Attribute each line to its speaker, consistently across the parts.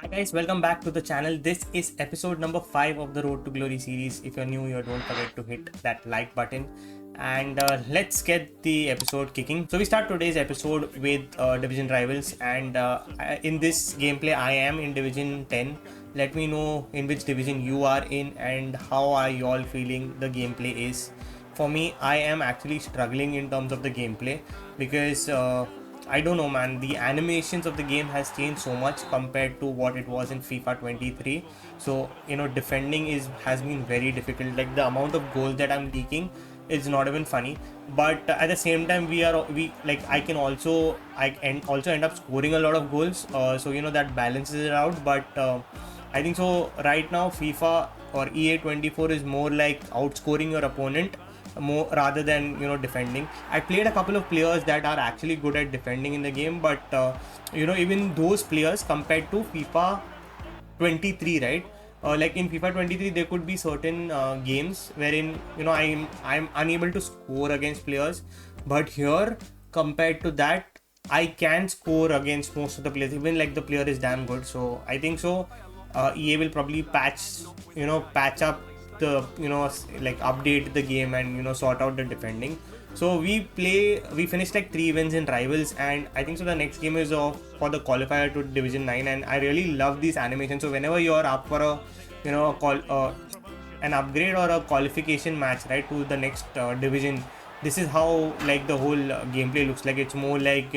Speaker 1: Hi guys, welcome back to the channel. This is episode number 5 of the Road to Glory series. If you're new here, don't forget to hit that like button and let's get the episode kicking. So we start today's episode with division rivals, and in this gameplay I am in division 10. Let me know in which division you are in and how are you all feeling the gameplay is. For me, I am actually struggling in terms of the gameplay because I don't know, man. The animations of the game has changed so much compared to what it was in FIFA 23. So defending has been very difficult. Like the amount of goals that I'm leaking is not even funny. But at the same time, we like I also end up scoring a lot of goals. So that balances it out. But I think so. Right now, FIFA or EA24 is more like outscoring your opponent more rather than defending. I played a couple of players that are actually good at defending in the game, but even those players compared to FIFA 23, right? Like in FIFA 23 there could be certain games wherein I'm unable to score against players, but here compared to that I can score against most of the players, even like the player is damn good. So I think so EA will probably patch up the like update the game and sort out the defending. So we finished like 3 wins in rivals, and I think so the next game is for the qualifier to division 9, and I really love these animations. So whenever you're up for a an upgrade or a qualification match, right, to the next division, this is how like the whole gameplay looks like. It's more like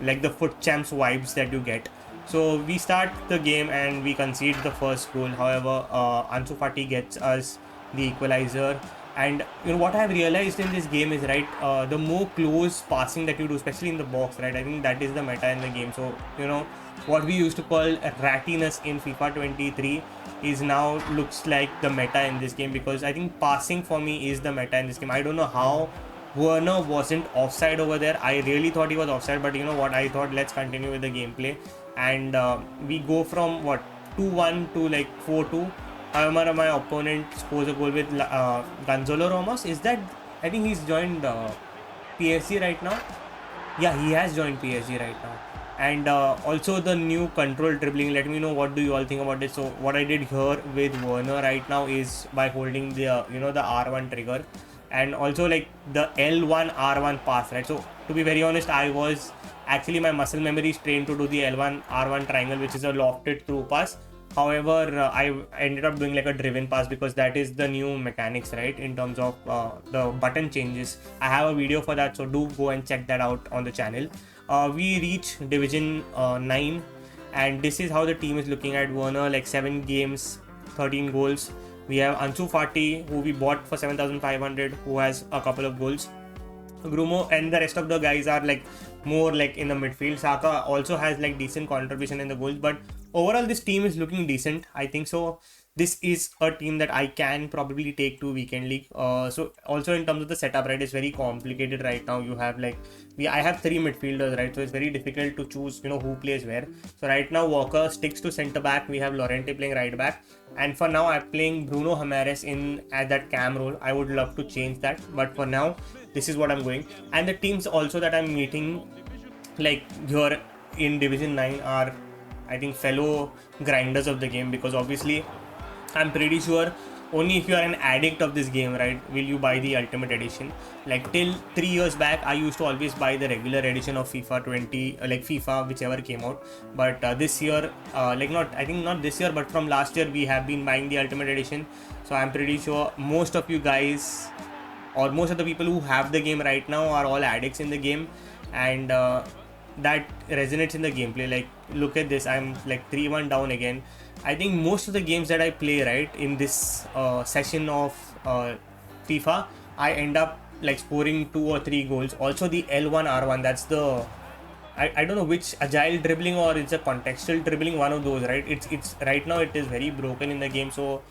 Speaker 1: like the foot champs vibes that you get. So we start the game and we concede the first goal. However, Ansu Fati gets us the equalizer. And what I have realized in this game is, right, the more close passing that you do, especially in the box, right, I think that is the meta in the game. So what we used to call rattiness in FIFA 23 is now looks like the meta in this game, because I think passing for me is the meta in this game. I don't know how Werner wasn't offside over there. I really thought he was offside, but you know what? I thought let's continue with the gameplay, and we go from what 2-1 to like 4-2. However, my opponent scores a goal with Gonzalo Ramos. Is that? I think he's joined PSG right now. Yeah, he has joined PSG right now. And also the new control dribbling. Let me know what do you all think about this. So what I did here with Werner right now is by holding the the R1 trigger, and also like the L1 R1 pass, right? So to be very honest, I was actually, my muscle memory is trained to do the L1 R1 triangle, which is a lofted through pass. However, I ended up doing like a driven pass because that is the new mechanics, right, in terms of the button changes. I have a video for that, so do go and check that out on the channel. We reach division 9, and this is how the team is looking at. Werner, like 7 games, 13 goals. We have Ansu Fati, who we bought for 7,500, who has a couple of goals. Grumo and the rest of the guys are like more like in the midfield. Saka also has like decent contribution in the goals, but overall this team is looking decent, I think so. This is a team that I can probably take to weekend league. So also in terms of the setup, right, it's very complicated right now. You have like I have 3 midfielders, right, so it's very difficult to choose who plays where. So right now Walker sticks to center back. We have Llorente playing right back, and for now I'm playing Bruno Jimenez in at that cam role. I would love to change that, but for now this is what I'm going. And the teams also that I'm meeting like here in division 9 are, I think, fellow grinders of the game, because obviously I'm pretty sure only if you are an addict of this game, right, will you buy the ultimate edition. Like till 3 years back I used to always buy the regular edition of FIFA 20, like FIFA whichever came out. But this year, not this year, but from last year we have been buying the ultimate edition. So I'm pretty sure most of you guys, or most of the people who have the game right now, are all addicts in the game, and that resonates in the gameplay. Like look at this, I'm like 3-1 down again. I think most of the games that I play, right, in this session of FIFA, I end up like scoring 2 or 3 goals. Also the L1 R1, that's the I don't know which agile dribbling or it's a contextual dribbling, one of those, right? It's right now it is very broken in the game. So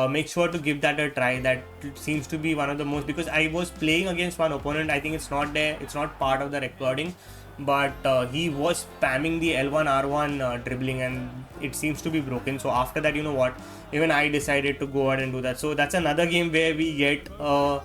Speaker 1: make sure to give that a try. That seems to be one of the most, because I was playing against one opponent, I think it's not there, it's not part of the recording, but he was spamming the L1 R1 dribbling, and it seems to be broken. So after that, even I decided to go ahead and do that. So that's another game where we get a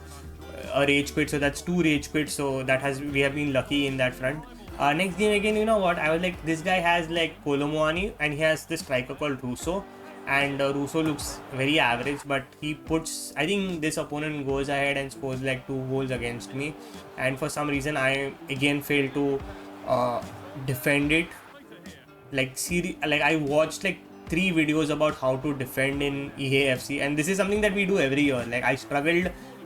Speaker 1: rage quit. So that's 2 rage quits. So we have been lucky in that front. Next game again, you know what? I was like, this guy has like Kolomuani and he has this striker called Russo. And Russo looks very average, but he puts, I think this opponent goes ahead and scores like 2 goals against me. And for some reason, I again failed to defend it. Like I watched like 3 videos about how to defend in EAFC, and this is something that we do every year. Like I struggled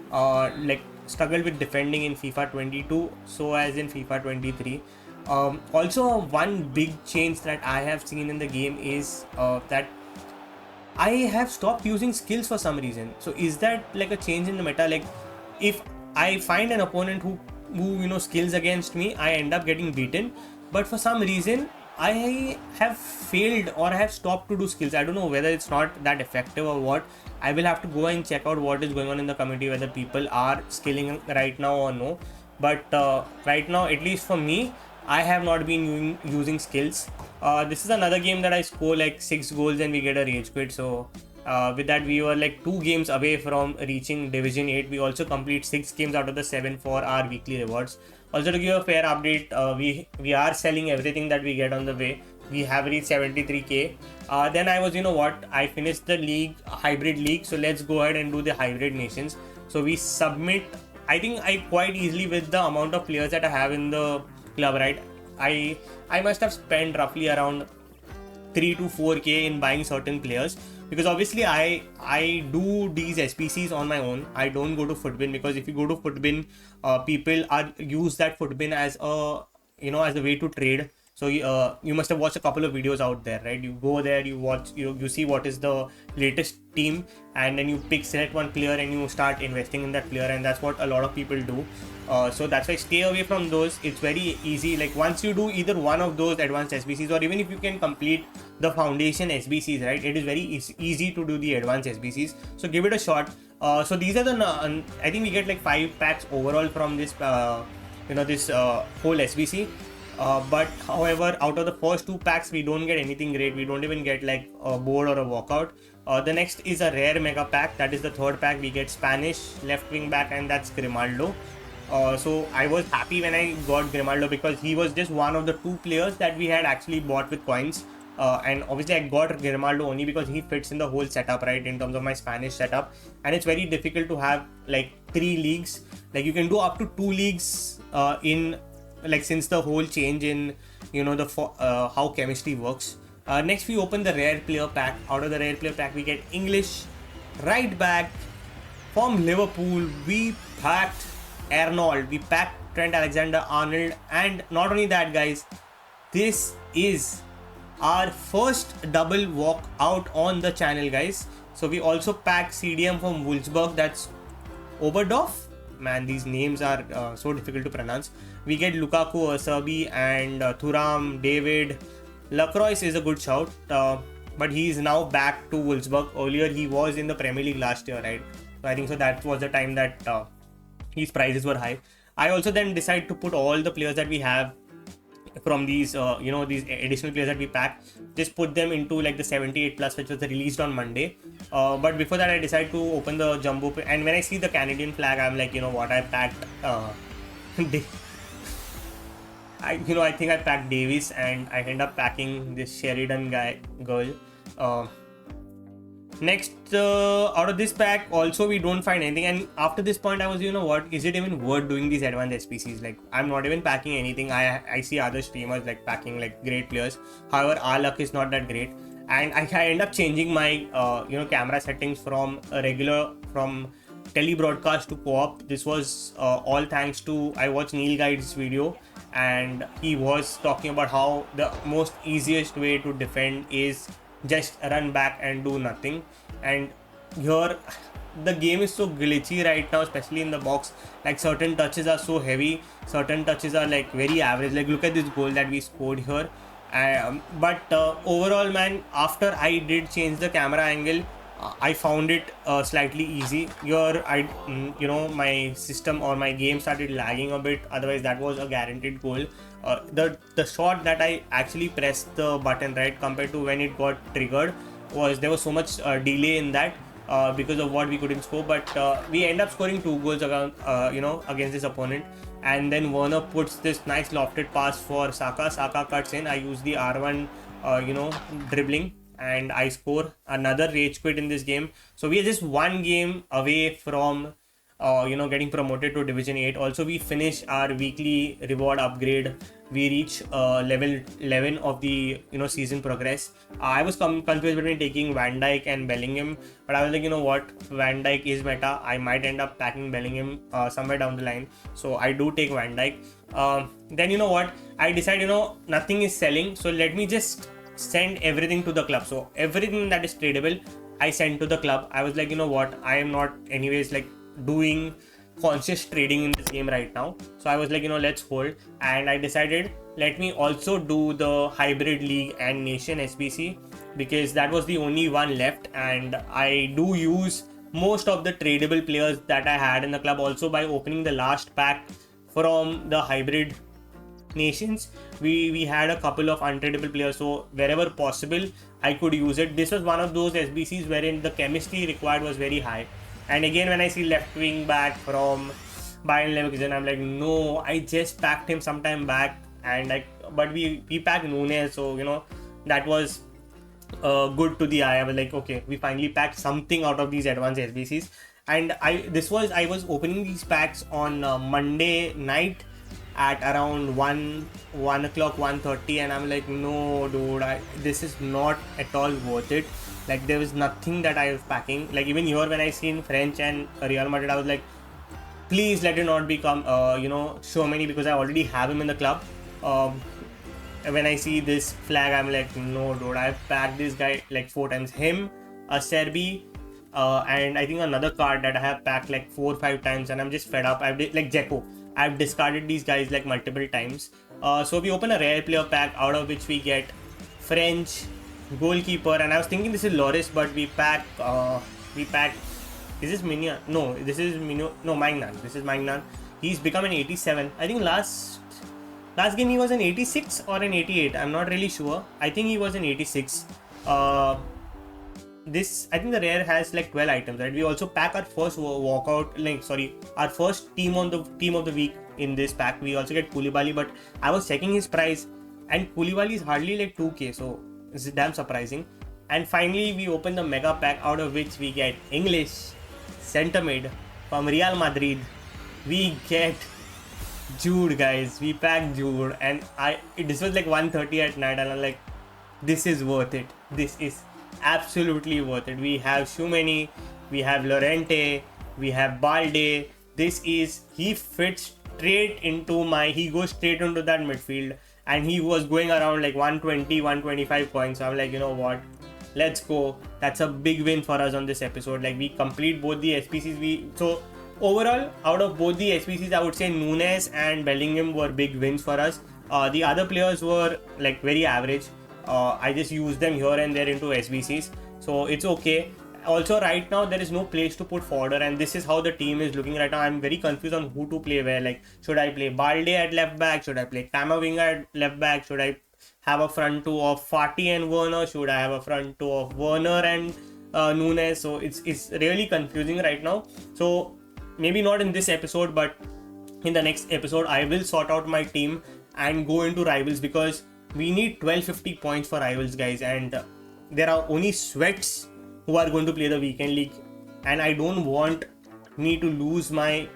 Speaker 1: with defending in FIFA 22, so as in FIFA 23. Also, one big change that I have seen in the game is that I have stopped using skills for some reason. So is that like a change in the meta? Like if I find an opponent who skills against me, I end up getting beaten. But for some reason, I have failed or I have stopped to do skills. I don't know whether it's not that effective or what. I will have to go and check out what is going on in the community, whether people are skilling right now or no. But right now, at least for me, I have not been using skills. This is another game that I score like 6 goals and we get a rage quit. So with that, we were like 2 games away from reaching Division 8. We also complete 6 games out of the 7 for our weekly rewards. Also, to give a fair update, we are selling everything that we get on the way. We have reached 73k. Then I was, I finished the league, hybrid league. So let's go ahead and do the hybrid nations. So we submit. I think I quite easily, with the amount of players that I have in the club, right? I must have spent roughly around 3 to 4k in buying certain players, because obviously I do these SBCs on my own. I don't go to Footbin, because if you go to Footbin, people use that Footbin as a as a way to trade. So you must have watched a couple of videos out there, right? You go there, you watch, you see what is the latest team, and then you select one player and you start investing in that player, and that's what a lot of people do. So that's why stay away from those. It's very easy. Like once you do either one of those advanced SBCs, or even if you can complete the foundation SBCs, right, it is very easy to do the advanced SBCs. So give it a shot. So these are the I think we get like 5 packs overall from this this whole SBC. But however, out of the first 2 packs, we don't get anything great. We don't even get like a board or a walkout. The next is a rare mega pack. That is the 3rd pack. We get Spanish left wing back, and that's Grimaldo. So I was happy when I got Grimaldo, because he was just one of the 2 players that we had actually bought with coins. And obviously I got Grimaldo only because he fits in the whole setup, right, in terms of my Spanish setup. And it's very difficult to have like 3 leagues. Like you can do up to 2 leagues in like since the whole change in how chemistry works. Next we open the rare player pack. Out of the rare player pack, we get English right back from Liverpool. We packed Arnold, we packed Trent Alexander-Arnold, and not only that, guys, this is our first double walk out on the channel, guys. So we also packed CDM from Wolfsburg, that's Oberdorf. Man, these names are so difficult to pronounce. We get Lukaku, Acerbi, and Thuram, David. Lacroix is a good shout, but he is now back to Wolfsburg. Earlier he was in the Premier League last year, right? So I think so that was the time that his prices were high. I also then decided to put all the players that we have from these these additional players that we pack, just put them into like the 78 plus, which was released on Monday. But before that, I decided to open the jumbo, and when I see the Canadian flag, I'm like, I packed I think I packed Davis, and I end up packing this Sheridan girl. Next, out of this pack, also we don't find anything, and after this point, I was, is it even worth doing these advanced SPCs? Like, I'm not even packing anything. I see other streamers like packing like great players. However, our luck is not that great, and I end up changing my camera settings from tele-broadcast to co-op. This was all thanks to, I watched Neil Guide's video, and he was talking about how the most easiest way to defend is just run back and do nothing. And here the game is so glitchy right now, especially in the box. Like certain touches are so heavy, certain touches are like very average. Like look at this goal that we scored here. But overall, man, after I did change the camera angle, I found it slightly easy. Here my system or my game started lagging a bit. Otherwise that was a guaranteed goal. The shot that I actually pressed the button, right, compared to when it got triggered, there was so much delay in that because of what we couldn't score. But we end up scoring 2 goals against this opponent. and then Werner puts this nice lofted pass for Saka. Saka cuts in. I use the R1 dribbling, and I score another rage quit in this game. So we are just one game away from getting promoted to Division 8. Also, we finish our weekly reward upgrade. We reach level 11 of the season progress. I was confused between taking Van Dijk and Bellingham, but I was like, you know what, Van Dijk is meta. I might end up packing Bellingham somewhere down the line, so I do take Van Dijk. Then you know what, I decide nothing is selling, so let me just send everything to the club. So everything that is tradable, I send to the club. I was like, you know what, I am not anyways like doing conscious trading in this game right now, so I was like, let's hold. And I decided, let me also do the hybrid league and nation SBC, because that was the only one left, and I do use most of the tradable players that I had in the club. Also, by opening the last pack from the hybrid nations, we had a couple of untradable players, so wherever possible I could use it. This was one of those SBCs wherein the chemistry required was very high. And again, when I see left wing back from Bayern Leverkusen, I'm like, no, I just packed him sometime back, and but we packed Nunes, so that was good to the eye. I was like, okay, we finally packed something out of these advanced SBCs. And I was opening these packs on Monday night at around 1 o'clock, 1:30, and I'm like, no dude, this is not at all worth it. Like, there was nothing that I was packing. Like, even here when I seen French and Real Madrid, I was like, please let it not become Tchouaméni, because I already have him in the club. When I see this flag, I'm like, no dude, I've packed this guy like 4 times. Him, a Serbi, and I think another card that I have packed like 4 or 5 times, and I'm just fed up. Like Dzeko, I've discarded these guys like multiple times. So we open a rare player pack, out of which we get French goalkeeper, and I was thinking this is Loris, but we pack. Is this Mignan? No, this is Magnan. This is Magnan. He's become an 87. I think last game he was an 86 or an 88. I'm not really sure. I think he was an 86. I think the rare has like 12 items, right? We also pack our first our first team of the week in this pack. We also get Koulibaly, but I was checking his price, and Koulibaly is hardly like 2k, so it's damn surprising. And finally, we open the mega pack, out of which we get English centre mid from Real Madrid. We get Jude, guys. We packed Jude, and this was like 1:30 at night, and I'm like, this is worth it. This is absolutely worth it. We have Tchouaméni, we have Llorente, we have Balde. He fits straight into he goes straight into that midfield, and he was going around like 120, 125 points. So I'm like, you know what? Let's go. That's a big win for us on this episode. Like, we complete both the SPCs. So overall, out of both the SPCs, I would say Nunes and Bellingham were big wins for us. The other players were like very average. I just used them here and there into SBCs, so it's okay. Also, right now there is no place to put fodder, and this is how the team is looking right now. I'm very confused on who to play where. Like, should I play Balde at left back? Should I play Camavinga at left back? Should I have a front two of Fati and Werner? Should I have a front two of Werner and Nunes? So it's really confusing right now. So maybe not in this episode, but in the next episode I will sort out my team and go into rivals, because we need 1250 points for rivals, guys, and there are only sweats who are going to play the weekend league, and I don't want me to lose my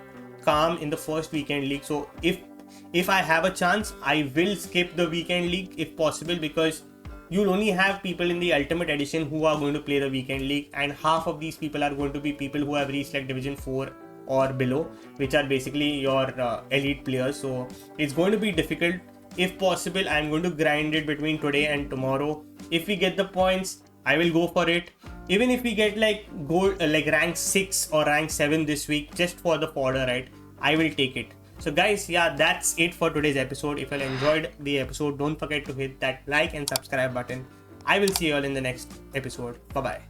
Speaker 1: calm in the first weekend league. So if I have a chance, I will skip the weekend league if possible, because you'll only have people in the ultimate edition who are going to play the weekend league, and half of these people are going to be people who have reached like division 4 or below, which are basically your elite players. So it's going to be difficult. If possible, I'm going to grind it between today and tomorrow. If we get the points, I will go for it. Even if we get like gold, like rank 6 or rank 7 this week, just for the fodder, right, I will take it. So guys, yeah, that's it for today's episode. If you enjoyed the episode, don't forget to hit that like and subscribe button. I will see you all in the next episode. Bye bye.